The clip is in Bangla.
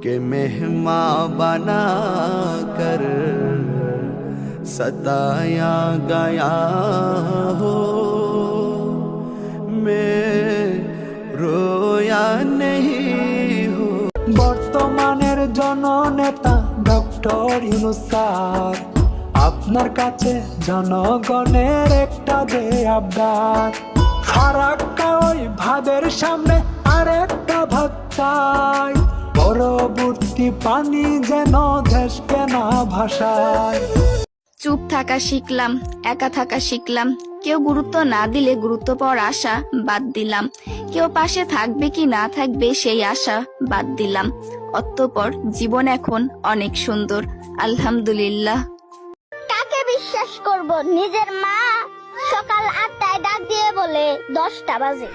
के मेहमां बना कर सताया गया हो मैं रोया नहीं हो। বর্তমানের জননেতা ডক্টর ইউনূস স্যার, আপনার কাছে জনগণের একটা যে আবদার, ফারাক্কা ওই ভাদের সামনে আরেকটা ভাত চাই, পরবর্তী পানি যেন দেশকে না ভাসায়। চুপ থাকা শিখলাম, একা থাকা শিখলাম, কেউ গুরুত্ব না দিলে গুরুত্ব পাওয়ার আশা বাদ দিলাম, কেউ পাশে থাকবে কি না থাকবে সেই আশা বাদ দিলাম। অতঃপর জীবন এখন অনেক সুন্দর, আলহামদুলিল্লাহ। কাকে বিশ্বাস করব? নিজের মা সকাল 8টায় ডাক দিয়ে বলে 10টা বাজে।